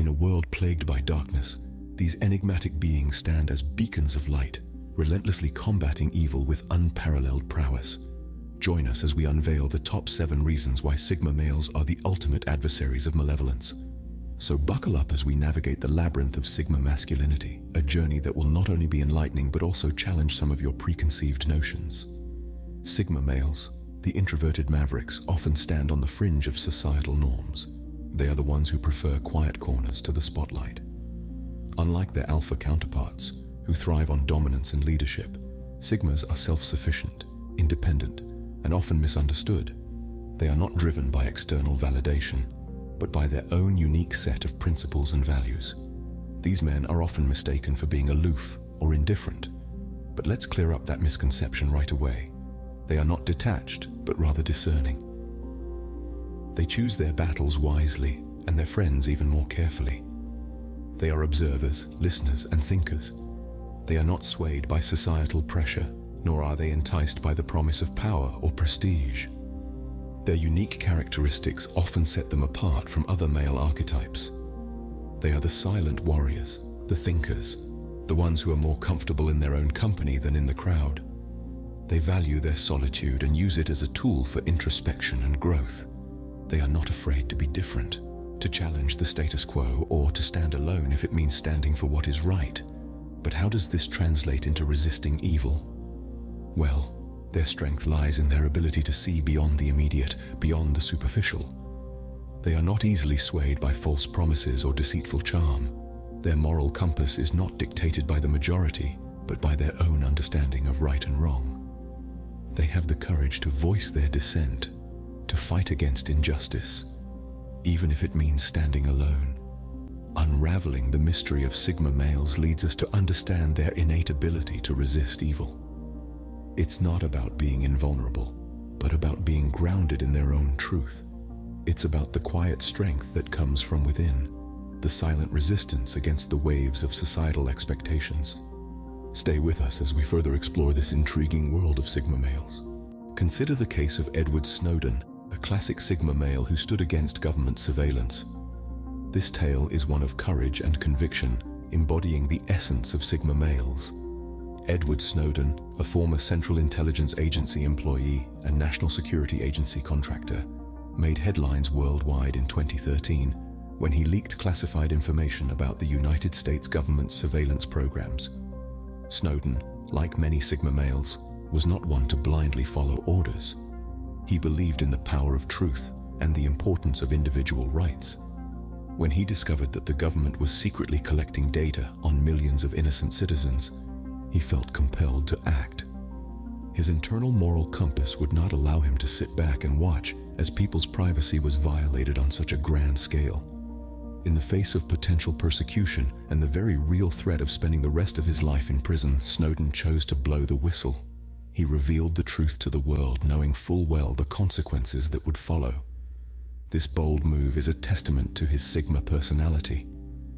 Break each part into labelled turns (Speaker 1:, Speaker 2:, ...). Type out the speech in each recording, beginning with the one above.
Speaker 1: In a world plagued by darkness, these enigmatic beings stand as beacons of light, relentlessly combating evil with unparalleled prowess. Join us as we unveil the top 7 reasons why Sigma males are the ultimate adversaries of malevolence. So buckle up as we navigate the labyrinth of Sigma masculinity, a journey that will not only be enlightening but also challenge some of your preconceived notions. Sigma males, the introverted mavericks, often stand on the fringe of societal norms. They are the ones who prefer quiet corners to the spotlight. Unlike their alpha counterparts, who thrive on dominance and leadership, Sigmas are self-sufficient, independent, and often misunderstood. They are not driven by external validation, but by their own unique set of principles and values. These men are often mistaken for being aloof or indifferent, but let's clear up that misconception right away. They are not detached, but rather discerning. They choose their battles wisely and their friends even more carefully. They are observers, listeners, and thinkers. They are not swayed by societal pressure, nor are they enticed by the promise of power or prestige. Their unique characteristics often set them apart from other male archetypes. They are the silent warriors, the thinkers, the ones who are more comfortable in their own company than in the crowd. They value their solitude and use it as a tool for introspection and growth. They are not afraid to be different, to challenge the status quo, or to stand alone if it means standing for what is right. But how does this translate into resisting evil? Well, their strength lies in their ability to see beyond the immediate, beyond the superficial. They are not easily swayed by false promises or deceitful charm. Their moral compass is not dictated by the majority, but by their own understanding of right and wrong. They have the courage to voice their dissent, to fight against injustice, even if it means standing alone. Unraveling the mystery of Sigma males leads us to understand their innate ability to resist evil. It's not about being invulnerable, but about being grounded in their own truth. It's about the quiet strength that comes from within, the silent resistance against the waves of societal expectations. Stay with us as we further explore this intriguing world of Sigma males. Consider the case of Edward Snowden, a classic Sigma male who stood against government surveillance. This tale is one of courage and conviction, embodying the essence of Sigma males. Edward Snowden, a former Central Intelligence Agency employee and National Security Agency contractor, made headlines worldwide in 2013 when he leaked classified information about the United States government's surveillance programs. Snowden, like many Sigma males, was not one to blindly follow orders. He believed in the power of truth and the importance of individual rights. When he discovered that the government was secretly collecting data on millions of innocent citizens, he felt compelled to act. His internal moral compass would not allow him to sit back and watch as people's privacy was violated on such a grand scale. In the face of potential persecution and the very real threat of spending the rest of his life in prison, Snowden chose to blow the whistle. He revealed the truth to the world, knowing full well the consequences that would follow. This bold move is a testament to his Sigma personality.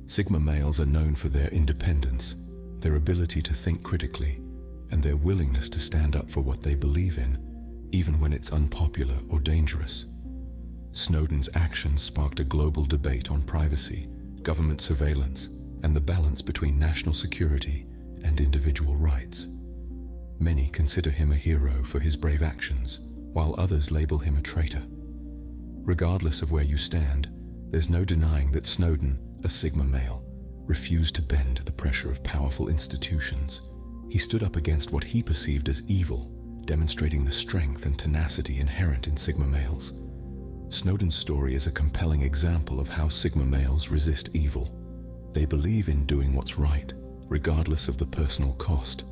Speaker 1: Sigma males are known for their independence, their ability to think critically, and their willingness to stand up for what they believe in, even when it's unpopular or dangerous. Snowden's actions sparked a global debate on privacy, government surveillance, and the balance between national security and individual rights. Many consider him a hero for his brave actions, while others label him a traitor. Regardless of where you stand, there's no denying that Snowden, a Sigma male, refused to bend to the pressure of powerful institutions. He stood up against what he perceived as evil, demonstrating the strength and tenacity inherent in Sigma males. Snowden's story is a compelling example of how Sigma males resist evil. They believe in doing what's right, regardless of the personal cost.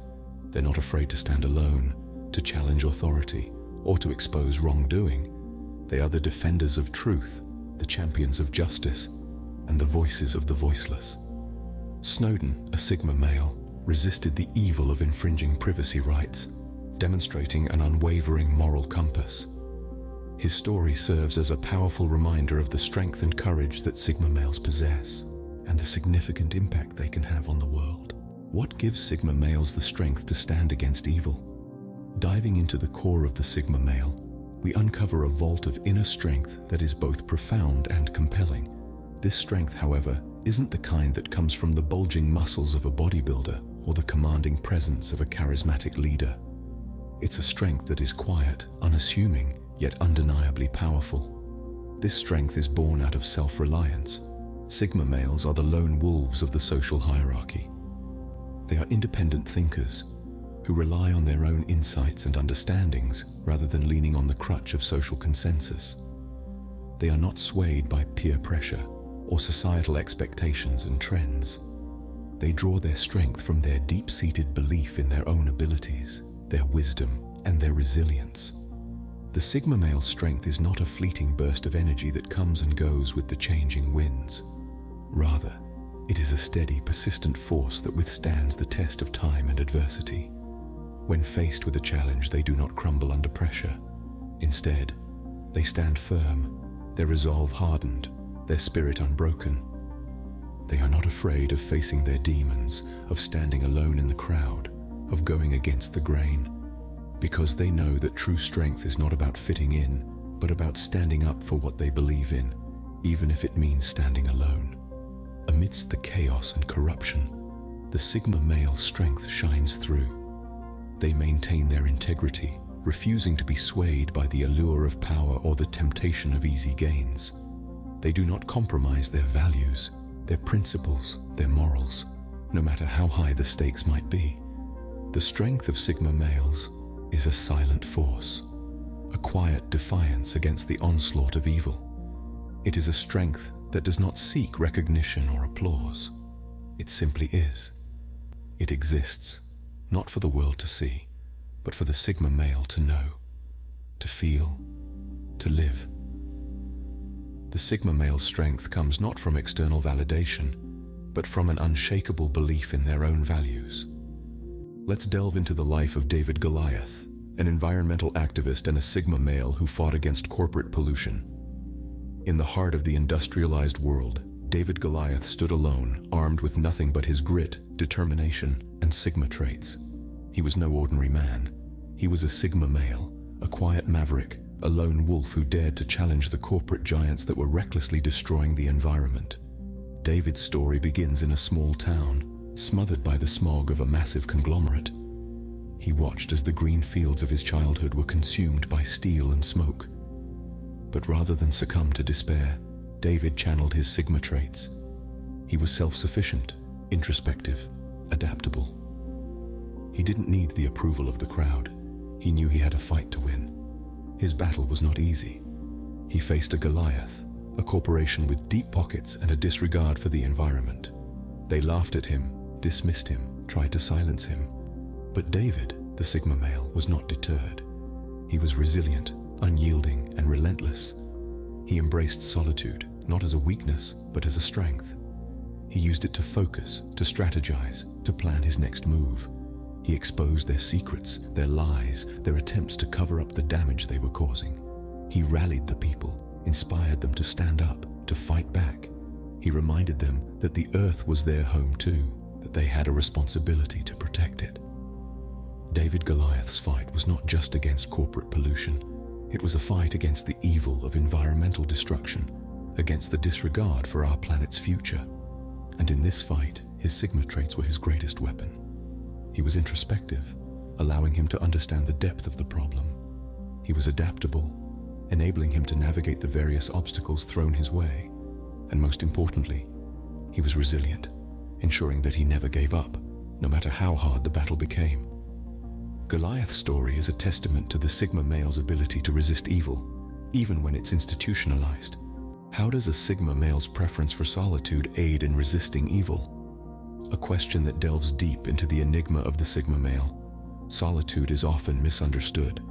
Speaker 1: They're not afraid to stand alone, to challenge authority, or to expose wrongdoing. They are the defenders of truth, the champions of justice, and the voices of the voiceless. Snowden, a Sigma male, resisted the evil of infringing privacy rights, demonstrating an unwavering moral compass. His story serves as a powerful reminder of the strength and courage that Sigma males possess, and the significant impact they can have on the world. What gives Sigma males the strength to stand against evil? Diving into the core of the Sigma male, we uncover a vault of inner strength that is both profound and compelling. This strength, however, isn't the kind that comes from the bulging muscles of a bodybuilder or the commanding presence of a charismatic leader. It's a strength that is quiet, unassuming, yet undeniably powerful. This strength is born out of self-reliance. Sigma males are the lone wolves of the social hierarchy. They are independent thinkers who rely on their own insights and understandings rather than leaning on the crutch of social consensus. They are not swayed by peer pressure or societal expectations and trends. They draw their strength from their deep-seated belief in their own abilities, their wisdom, and their resilience. The Sigma male's strength is not a fleeting burst of energy that comes and goes with the changing winds. Rather, it is a steady, persistent force that withstands the test of time and adversity. When faced with a challenge, they do not crumble under pressure. Instead, they stand firm, their resolve hardened, their spirit unbroken. They are not afraid of facing their demons, of standing alone in the crowd, of going against the grain, because they know that true strength is not about fitting in, but about standing up for what they believe in, even if it means standing alone. Amidst the chaos and corruption, the Sigma male strength shines through. They maintain their integrity, refusing to be swayed by the allure of power or the temptation of easy gains. They do not compromise their values, their principles, their morals, no matter how high the stakes might be. The strength of Sigma males is a silent force, a quiet defiance against the onslaught of evil. It is a strength that does not seek recognition or applause. It simply is. It exists, not for the world to see, but for the Sigma male to know, to feel, to live. The Sigma male's strength comes not from external validation, but from an unshakable belief in their own values. Let's delve into the life of David Goliath, an environmental activist and a Sigma male who fought against corporate pollution. In the heart of the industrialized world, David Goliath stood alone, armed with nothing but his grit, determination, and Sigma traits. He was no ordinary man. He was a Sigma male, a quiet maverick, a lone wolf who dared to challenge the corporate giants that were recklessly destroying the environment. David's story begins in a small town, smothered by the smog of a massive conglomerate. He watched as the green fields of his childhood were consumed by steel and smoke. But rather than succumb to despair, David channeled his Sigma traits. He was self-sufficient, introspective, adaptable. He didn't need the approval of the crowd. He knew he had a fight to win. His battle was not easy. He faced a Goliath, a corporation with deep pockets and a disregard for the environment. They laughed at him, dismissed him, tried to silence him. But David, the Sigma male, was not deterred. He was resilient, unyielding, and relentless. He embraced solitude, not as a weakness, but as a strength. He used it to focus, to strategize, to plan his next move. He exposed their secrets, their lies, their attempts to cover up the damage they were causing. He rallied the people, inspired them to stand up, to fight back. He reminded them that the earth was their home too, that they had a responsibility to protect it. David Goliath's fight was not just against corporate pollution. It was a fight against the evil of environmental destruction, against the disregard for our planet's future. And in this fight, his Sigma traits were his greatest weapon. He was introspective, allowing him to understand the depth of the problem. He was adaptable, enabling him to navigate the various obstacles thrown his way. And most importantly, he was resilient, ensuring that he never gave up, no matter how hard the battle became. Goliath's story is a testament to the Sigma male's ability to resist evil, even when it's institutionalized. How does a Sigma male's preference for solitude aid in resisting evil? A question that delves deep into the enigma of the Sigma male. Solitude is often misunderstood.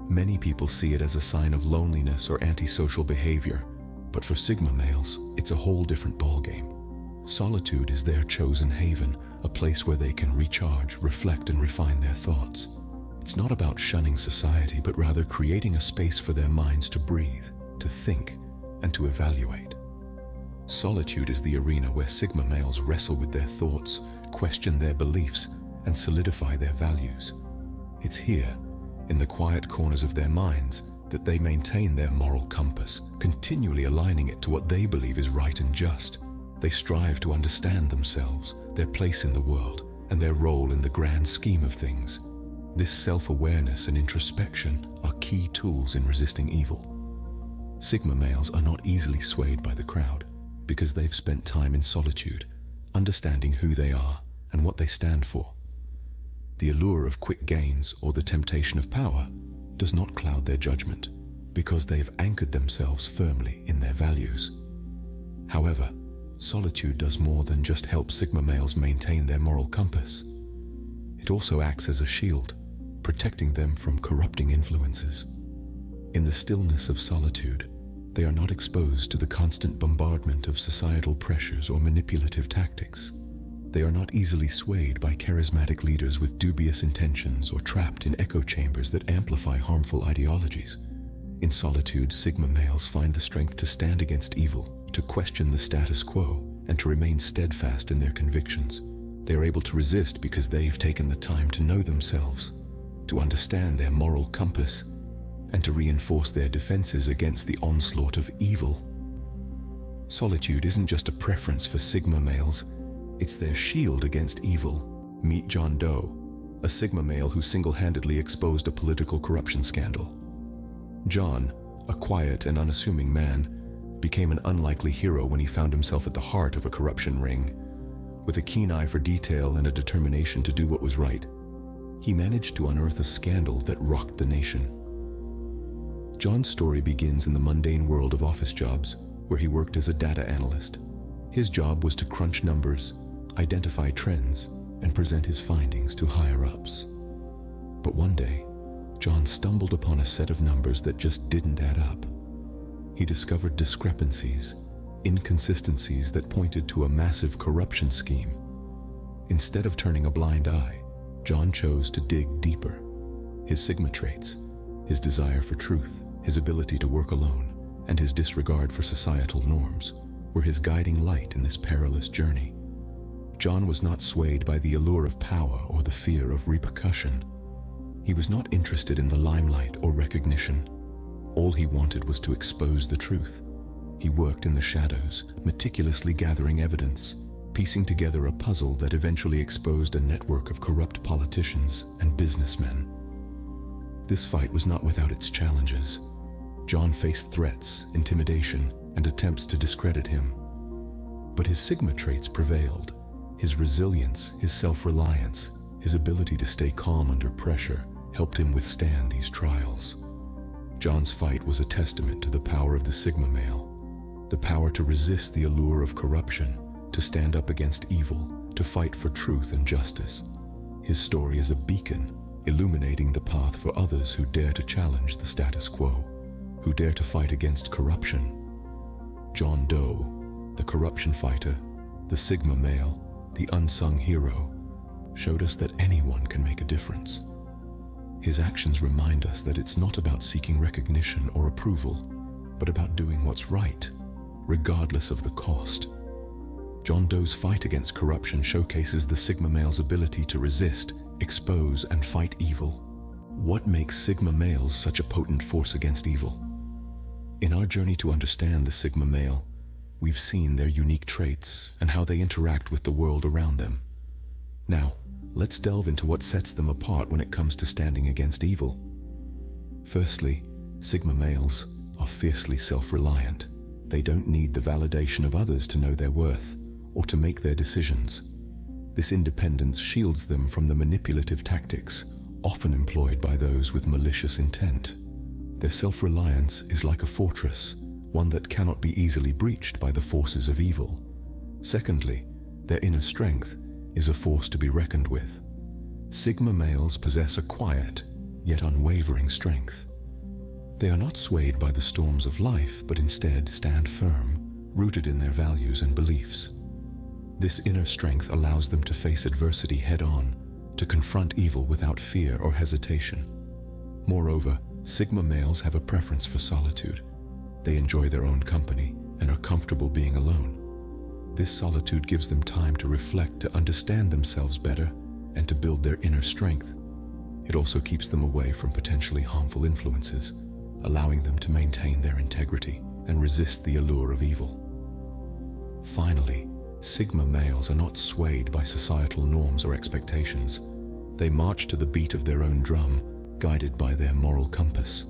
Speaker 1: Many people see it as a sign of loneliness or antisocial behavior, but for Sigma males, it's a whole different ballgame. Solitude is their chosen haven, a place where they can recharge, reflect, and refine their thoughts. It's not about shunning society, but rather creating a space for their minds to breathe, to think, and to evaluate. Solitude is the arena where Sigma males wrestle with their thoughts, question their beliefs, and solidify their values. It's here, in the quiet corners of their minds, that they maintain their moral compass, continually aligning it to what they believe is right and just. They strive to understand themselves, their place in the world, and their role in the grand scheme of things. This self-awareness and introspection are key tools in resisting evil. Sigma males are not easily swayed by the crowd because they've spent time in solitude, understanding who they are and what they stand for. The allure of quick gains or the temptation of power does not cloud their judgment because they've anchored themselves firmly in their values. However, solitude does more than just help Sigma males maintain their moral compass. It also acts as a shield, protecting them from corrupting influences. In the stillness of solitude, they are not exposed to the constant bombardment of societal pressures or manipulative tactics. They are not easily swayed by charismatic leaders with dubious intentions or trapped in echo chambers that amplify harmful ideologies. In solitude, Sigma males find the strength to stand against evil, to question the status quo, and to remain steadfast in their convictions. They are able to resist because they've taken the time to know themselves, to understand their moral compass, and to reinforce their defenses against the onslaught of evil. Solitude isn't just a preference for Sigma males, it's their shield against evil. Meet John Doe, a Sigma male who single-handedly exposed a political corruption scandal. John, a quiet and unassuming man, became an unlikely hero when he found himself at the heart of a corruption ring. With a keen eye for detail and a determination to do what was right, he managed to unearth a scandal that rocked the nation. John's story begins in the mundane world of office jobs, where he worked as a data analyst. His job was to crunch numbers, identify trends, and present his findings to higher-ups. But one day, John stumbled upon a set of numbers that just didn't add up. He discovered discrepancies, inconsistencies that pointed to a massive corruption scheme. Instead of turning a blind eye, John chose to dig deeper. His Sigma traits, his desire for truth, his ability to work alone, and his disregard for societal norms were his guiding light in this perilous journey. John was not swayed by the allure of power or the fear of repercussion. He was not interested in the limelight or recognition. All he wanted was to expose the truth. He worked in the shadows, meticulously gathering evidence, piecing together a puzzle that eventually exposed a network of corrupt politicians and businessmen. This fight was not without its challenges. John faced threats, intimidation, and attempts to discredit him. But his Sigma traits prevailed. His resilience, his self-reliance, his ability to stay calm under pressure helped him withstand these trials. John's fight was a testament to the power of the Sigma male, the power to resist the allure of corruption, to stand up against evil, to fight for truth and justice. His story is a beacon, illuminating the path for others who dare to challenge the status quo, who dare to fight against corruption. John Doe, the corruption fighter, the Sigma male, the unsung hero, showed us that anyone can make a difference. His actions remind us that it's not about seeking recognition or approval, but about doing what's right, regardless of the cost. John Doe's fight against corruption showcases the Sigma male's ability to resist, expose, and fight evil. What makes Sigma males such a potent force against evil? In our journey to understand the Sigma male, we've seen their unique traits and how they interact with the world around them. Now, let's delve into what sets them apart when it comes to standing against evil. Firstly, Sigma males are fiercely self-reliant. They don't need the validation of others to know their worth or to make their decisions. This independence shields them from the manipulative tactics often employed by those with malicious intent. Their self-reliance is like a fortress, one that cannot be easily breached by the forces of evil. Secondly, their inner strength is a force to be reckoned with. Sigma males possess a quiet, yet unwavering strength. They are not swayed by the storms of life, but instead stand firm, rooted in their values and beliefs. This inner strength allows them to face adversity head-on, to confront evil without fear or hesitation. Moreover, Sigma males have a preference for solitude. They enjoy their own company and are comfortable being alone. This solitude gives them time to reflect, to understand themselves better, and to build their inner strength. It also keeps them away from potentially harmful influences, allowing them to maintain their integrity and resist the allure of evil. Finally, Sigma males are not swayed by societal norms or expectations. They march to the beat of their own drum, guided by their moral compass.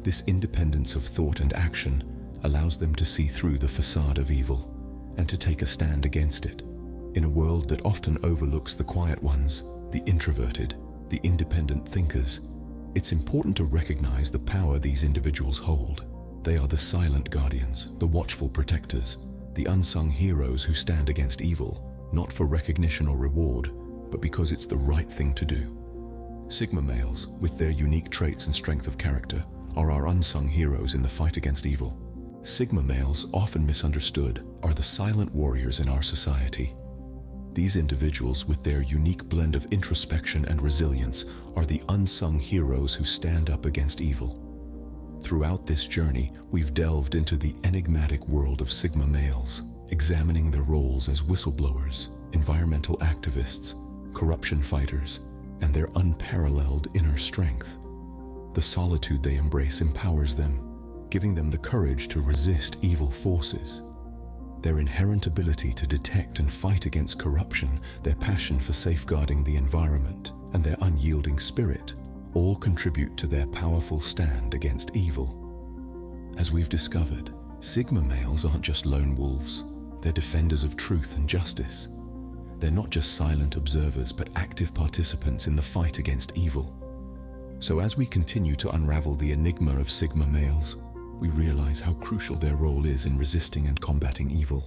Speaker 1: This independence of thought and action allows them to see through the facade of evil and to take a stand against it. In a world that often overlooks the quiet ones, the introverted, the independent thinkers, it's important to recognize the power these individuals hold. They are the silent guardians, the watchful protectors, the unsung heroes who stand against evil, not for recognition or reward, but because it's the right thing to do. Sigma males, with their unique traits and strength of character, are our unsung heroes in the fight against evil. Sigma males, often misunderstood, are the silent warriors in our society. These individuals, with their unique blend of introspection and resilience, are the unsung heroes who stand up against evil. Throughout this journey, we've delved into the enigmatic world of Sigma males, examining their roles as whistleblowers, environmental activists, corruption fighters, and their unparalleled inner strength. The solitude they embrace empowers them, giving them the courage to resist evil forces. Their inherent ability to detect and fight against corruption, their passion for safeguarding the environment, and their unyielding spirit all contribute to their powerful stand against evil. As we've discovered, Sigma males aren't just lone wolves. They're defenders of truth and justice. They're not just silent observers, but active participants in the fight against evil. So as we continue to unravel the enigma of Sigma males, we realize how crucial their role is in resisting and combating evil.